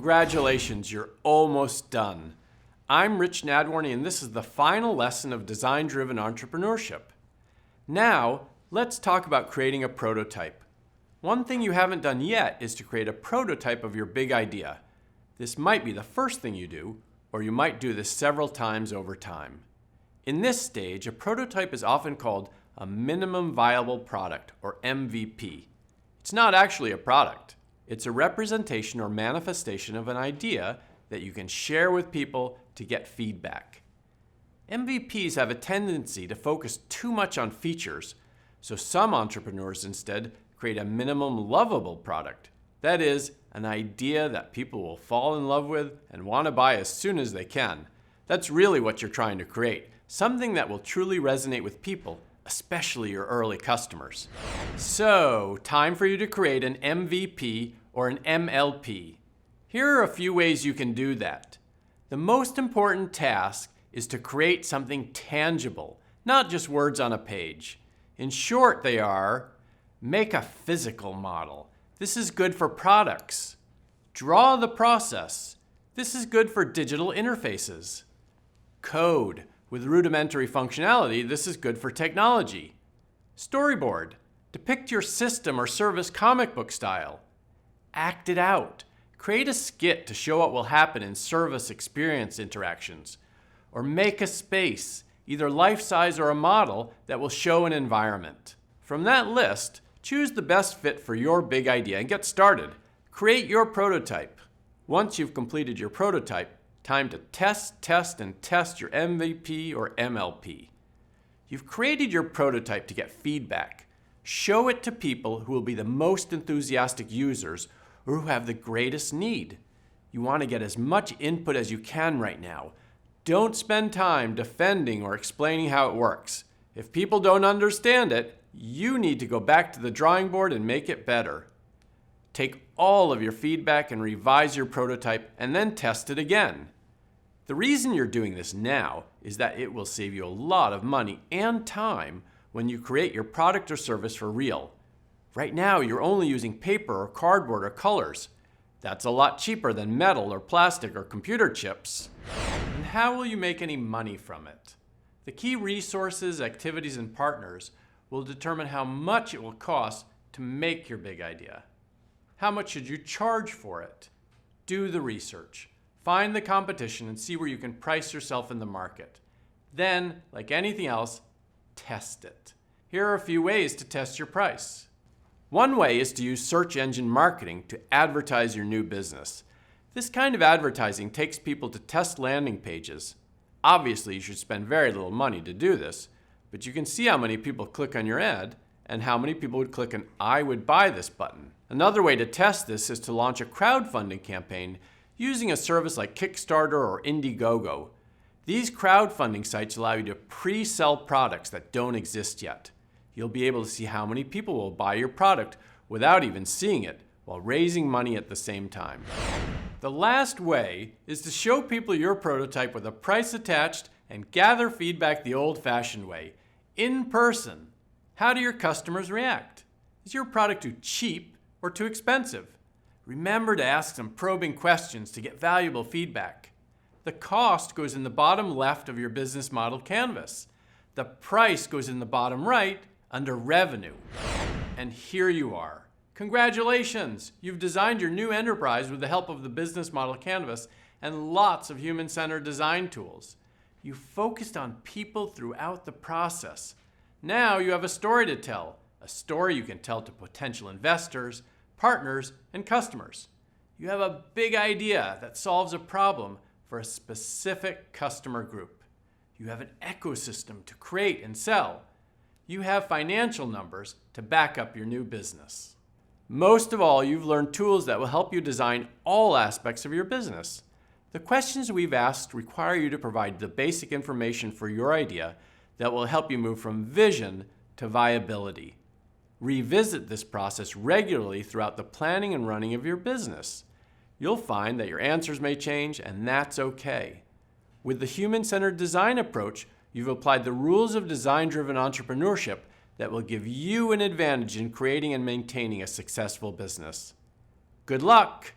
Congratulations, you're almost done. I'm Rich Nadwarny, and this is the final lesson of design-driven entrepreneurship. Now, let's talk about creating a prototype. One thing you haven't done yet is to create a prototype of your big idea. This might be the first thing you do, or you might do this several times over time. In this stage, a prototype is often called a minimum viable product, or MVP. It's not actually a product. It's a representation or manifestation of an idea that you can share with people to get feedback. MVPs have a tendency to focus too much on features, so some entrepreneurs instead create a minimum lovable product. That is, an idea that people will fall in love with and want to buy as soon as they can. That's really what you're trying to create, something that will truly resonate with people, especially your early customers. So, time for you to create an MVP or an MLP. Here are a few ways you can do that. The most important task is to create something tangible, not just words on a page. In short, they are: make a physical model. This is good for products. Draw the process. This is good for digital interfaces. Code. With rudimentary functionality, this is good for technology. Storyboard. Depict your system or service comic book style. Act it out. Create a skit to show what will happen in service experience interactions. Or make a space, either life-size or a model, that will show an environment. From that list, choose the best fit for your big idea and get started. Create your prototype. Once you've completed your prototype, time to test your MVP or MLP. You've created your prototype to get feedback. Show it to people who will be the most enthusiastic users or who have the greatest need. You want to get as much input as you can right now. Don't spend time defending or explaining how it works. If people don't understand it, you need to go back to the drawing board and make it better. Take all of your feedback and revise your prototype and then test it again. The reason you're doing this now is that it will save you a lot of money and time when you create your product or service for real. Right now, you're only using paper or cardboard or colors. That's a lot cheaper than metal or plastic or computer chips. And how will you make any money from it? The key resources, activities, and partners will determine how much it will cost to make your big idea. How much should you charge for it? Do the research. Find the competition and see where you can price yourself in the market. Then, like anything else, test it. Here are a few ways to test your price. One way is to use search engine marketing to advertise your new business. This kind of advertising takes people to test landing pages. Obviously, you should spend very little money to do this, but you can see how many people click on your ad and how many people would click an "I would buy this" button. Another way to test this is to launch a crowdfunding campaign using a service like Kickstarter or Indiegogo. These crowdfunding sites allow you to pre-sell products that don't exist yet. You'll be able to see how many people will buy your product without even seeing it, while raising money at the same time. The last way is to show people your prototype with a price attached and gather feedback the old-fashioned way, in person. How do your customers react? Is your product too cheap or too expensive? Remember to ask some probing questions to get valuable feedback. The cost goes in the bottom left of your business model canvas. The price goes in the bottom right under revenue. And here you are. Congratulations! You've designed your new enterprise with the help of the business model canvas and lots of human-centered design tools. You focused on people throughout the process. Now you have a story to tell, a story you can tell to potential investors, partners, and customers. You have a big idea that solves a problem for a specific customer group. You have an ecosystem to create and sell. You have financial numbers to back up your new business. Most of all, you've learned tools that will help you design all aspects of your business. The questions we've asked require you to provide the basic information for your idea that will help you move from vision to viability. Revisit this process regularly throughout the planning and running of your business. You'll find that your answers may change, and that's okay. With the human-centered design approach, you've applied the rules of design-driven entrepreneurship that will give you an advantage in creating and maintaining a successful business. Good luck!